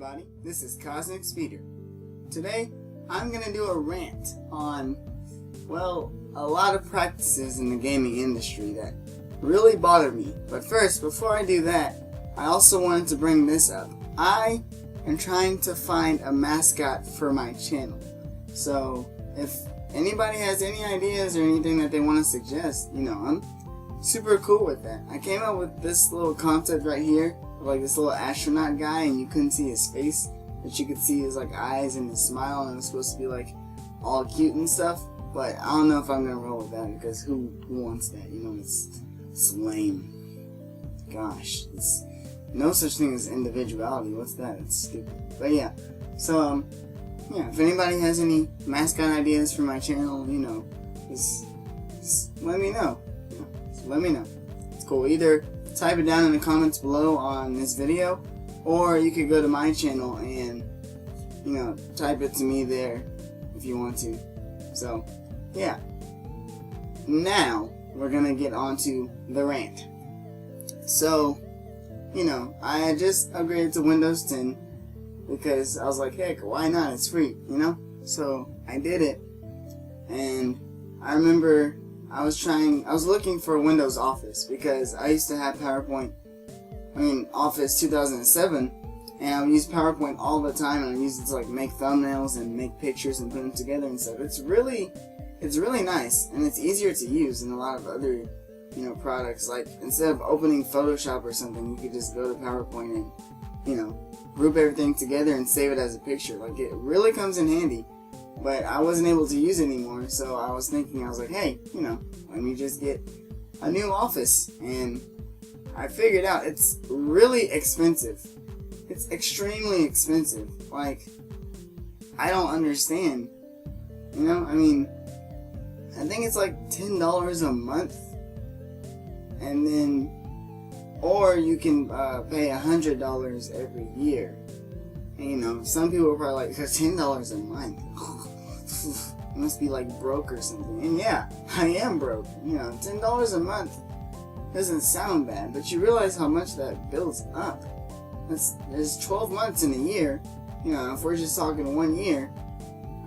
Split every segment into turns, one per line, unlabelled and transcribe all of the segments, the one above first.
everybody, this is Cosmic Speeder. Today, I'm going to do a rant on, well, a lot of practices in the gaming industry that really bother me. But first, before I do that, I also wanted to bring this up. I am trying to find a mascot for my channel. So, if anybody has any ideas or anything that they want to suggest, I'm super cool with that. I came up with this little concept right here, like this little astronaut guy, and you couldn't see his face, but you could see his eyes and his smile, and it was supposed to be all cute and stuff. But I don't know if I'm gonna roll with that, because who wants that? It's lame. Gosh, it's no such thing as individuality. What's that? It's stupid. But yeah, so if anybody has any mascot ideas for my channel, just let me know. Just let me know. It's cool. Either type it down in the comments below on this video, or you could go to my channel and type it to me there if you want to. So yeah, now we're gonna get on to the rant. So I had just upgraded to Windows 10 because I was like, heck, why not? It's free, so I did it. And I remember I was looking for Windows Office because I used to have Office 2007, and I would use PowerPoint all the time, and I used it to make thumbnails and make pictures and put them together and stuff. It's really nice, and it's easier to use than a lot of other products. Like, instead of opening Photoshop or something, you could just go to PowerPoint and group everything together and save it as a picture. It really comes in handy. But I wasn't able to use it anymore, so I was like, hey, let me just get a new Office. And I figured out it's really expensive. It's extremely expensive. I don't understand. I think it's $10 a month. And then, or you can pay $100 every year. And, some people are probably $10 a month. Must be broke or something. And yeah, I am broke. $10 a month doesn't sound bad, but you realize how much that builds up. There's 12 months in a year. If we're just talking 1 year,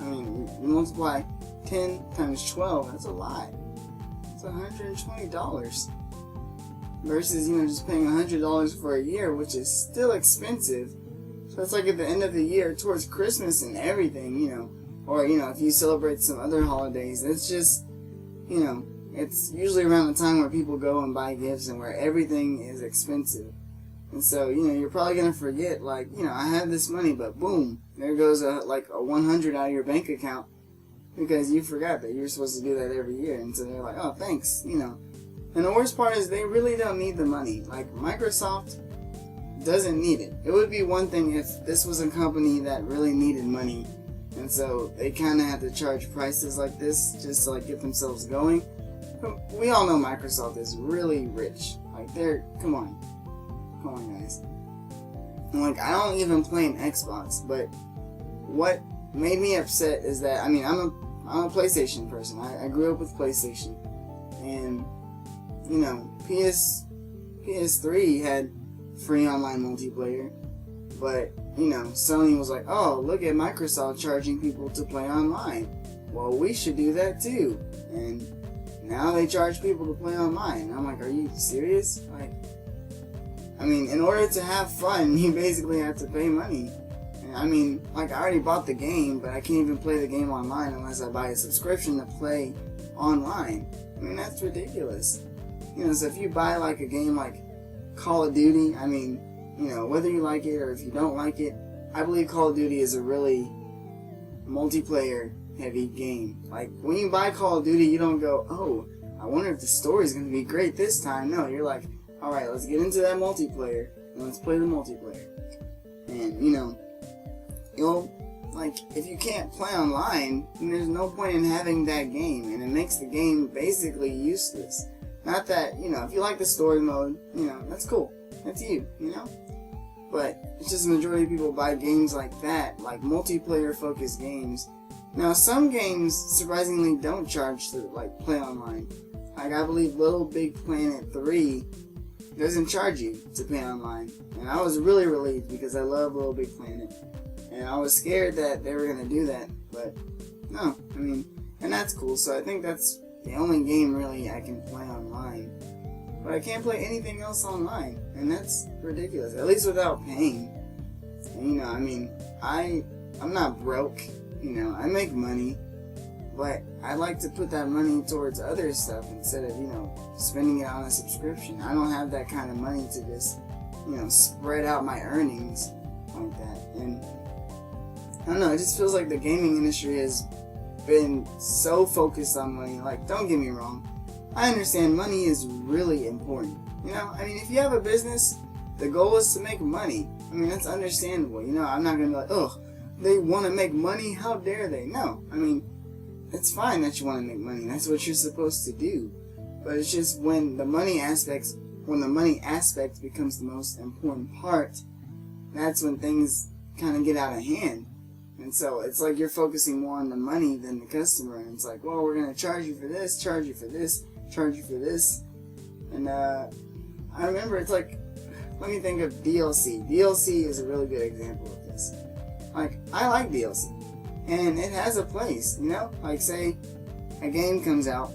you multiply 10 times 12, that's a lot. It's $120. Versus, just paying $100 for a year, which is still expensive. So it's at the end of the year, towards Christmas and everything, or, if you celebrate some other holidays, it's just, it's usually around the time where people go and buy gifts and where everything is expensive. And so, you're probably going to forget, I have this money, but boom, there goes a 100 out of your bank account because you forgot that you're supposed to do that every year. And so they're like, oh, thanks, And the worst part is they really don't need the money. Microsoft doesn't need it. It would be one thing if this was a company that really needed money, and so they kind of have to charge prices like this just to get themselves going. But we all know Microsoft is really rich. Come on guys. And I don't even play an Xbox, but what made me upset is that I'm a PlayStation person. I grew up with PlayStation, and PS3 had free online multiplayer, but Sony was like, oh, look at Microsoft charging people to play online. Well, we should do that too. And now they charge people to play online. And I'm like, are you serious? In order to have fun, you basically have to pay money. And I already bought the game, but I can't even play the game online unless I buy a subscription to play online. That's ridiculous. So if you buy a game like Call of Duty, whether you like it or if you don't like it, I believe Call of Duty is a really multiplayer heavy game. When you buy Call of Duty, you don't go, oh, I wonder if the story's going to be great this time. No, you're like, alright, let's get into that multiplayer and let's play the multiplayer. And, if you can't play online, then there's no point in having that game, and it makes the game basically useless. Not that, if you like the story mode, that's cool. That's you, But it's just the majority of people buy games like that, multiplayer focused games. Now, some games surprisingly don't charge to play online. I believe Little Big Planet 3 doesn't charge you to pay online. And I was really relieved because I love Little Big Planet. And I was scared that they were going to do that, but no, I mean, and that's cool. So I think that's the only game really I can play online. But I can't play anything else online, and that's ridiculous, at least without paying. And, you know, I mean, I'm not broke, you know, I make money, but I like to put that money towards other stuff instead of, you know, spending it on a subscription. I don't have that kind of money to just, you know, spread out my earnings like that. And I don't know, it just feels like the gaming industry has been so focused on money. Like, don't get me wrong, I understand money is really important. You know, I mean, if you have a business, the goal is to make money. I mean, that's understandable. You know, I'm not going to be like, oh, they want to make money? How dare they? No, I mean, it's fine that you want to make money. That's what you're supposed to do. But it's just when the money aspect becomes the most important part, that's when things kind of get out of hand. And so it's like you're focusing more on the money than the customer. And it's like, well, we're going to charge you for this, charge you for this, charge you for this. And I remember, it's like, let me think of DLC. DLC is a really good example of this. Like, I like DLC. And it has a place, you know? Like, say a game comes out,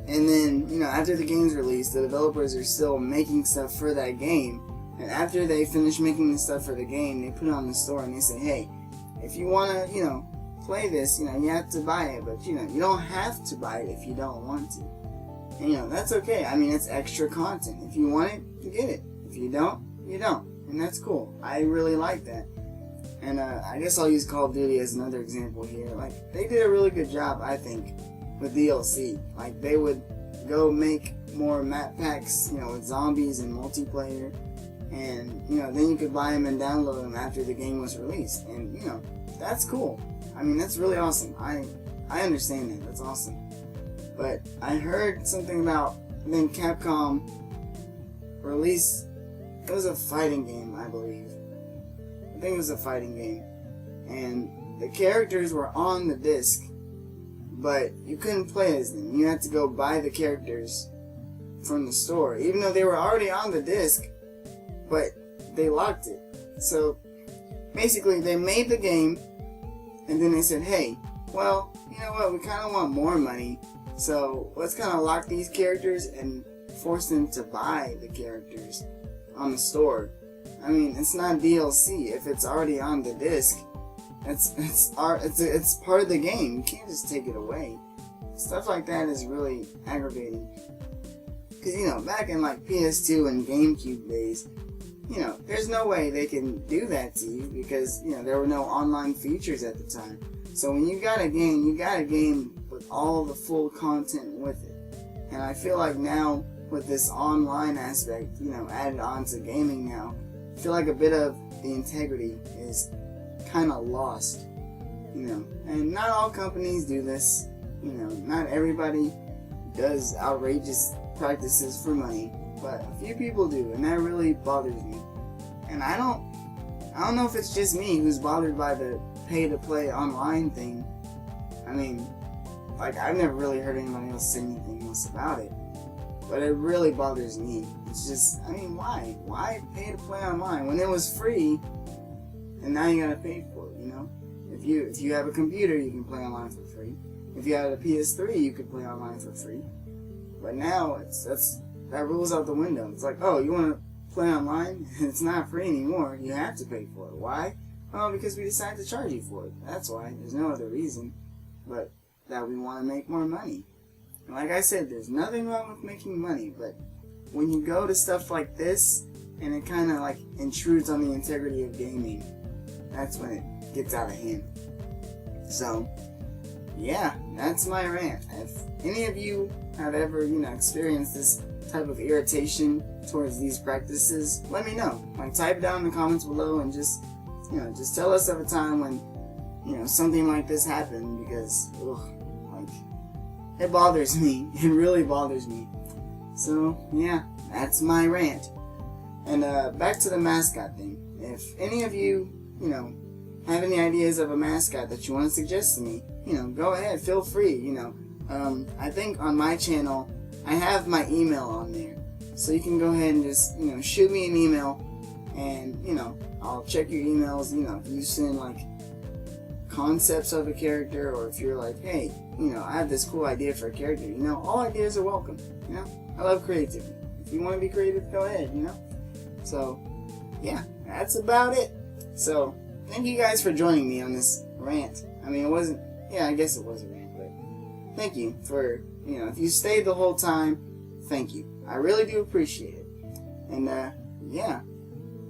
and then, you know, after the game's released, the developers are still making stuff for that game. And after they finish making the stuff for the game, they put it on the store and they say, hey, if you want to, you know, play this, you know, you have to buy it. But, you know, you don't have to buy it if you don't want to. And, you know, that's okay. I mean, it's extra content. If you want it, you get it. If you don't, you don't. And that's cool. I really like that. And I guess I'll use Call of Duty as another example here. Like, they did a really good job, I think, with DLC. Like, they would go make more map packs, you know, with zombies and multiplayer. And, you know, then you could buy them and download them after the game was released. And, you know, that's cool. I mean, that's really awesome. I understand that. That's awesome. But I heard something about, I think Capcom released, it was a fighting game, I believe. I think it was a fighting game. And the characters were on the disc, but you couldn't play as them. You had to go buy the characters from the store, even though they were already on the disc, but they locked it. So basically they made the game, and then they said, hey, well, you know what, we kind of want more money, so let's kind of lock these characters and force them to buy the characters on the store. I mean, it's not DLC. If it's already on the disc, it's part of the game. You can't just take it away. Stuff like that is really aggravating. Because, you know, back in like PS2 and GameCube days, you know, there's no way they can do that to you because, you know, there were no online features at the time. So when you got a game with all the full content with it. And I feel like now, with this online aspect, you know, added on to gaming now, I feel like a bit of the integrity is kind of lost, you know. And not all companies do this, you know. Not everybody does outrageous practices for money, but a few people do, and that really bothers me. And I don't know if it's just me who's bothered by the pay-to-play online thing. I mean, like, I've never really heard anybody else say anything else about it. But it really bothers me. It's just, I mean, why? Why pay to play online when it was free and now you gotta pay for it, you know? If you have a computer, you can play online for free. If you had a PS3, you could play online for free. But now, that rules out the window. It's like, oh, you wanna play online? It's not free anymore. You have to pay for it. Why? Oh, because we decided to charge you for it. That's why. There's no other reason but that we want to make more money. Like I said, there's nothing wrong with making money, but when you go to stuff like this, and it kind of like intrudes on the integrity of gaming, that's when it gets out of hand. So, yeah, that's my rant. If any of you have ever, you know, experienced this type of irritation towards these practices, let me know. Like, type down in the comments below and just, you know, just tell us of a time when, you know, something like this happened, because, ugh, like, it bothers me. It really bothers me. So, yeah, that's my rant. And back to the mascot thing. If any of you, you know, have any ideas of a mascot that you want to suggest to me, you know, go ahead, feel free, you know. I think on my channel, I have my email on there. So you can go ahead and just, shoot me an email, and, I'll check your emails. If you send like concepts of a character, or if you're like, hey, I have this cool idea for a character, all ideas are welcome. I love creativity. If you want to be creative, go ahead, So, yeah, that's about it. So, thank you guys for joining me on this rant. I mean, it wasn't, I guess it was a rant, but thank you for, if you stayed the whole time, thank you. I really do appreciate it. And, yeah.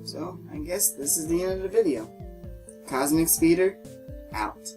So, I guess this is the end of the video. Cosmic Speeder, out.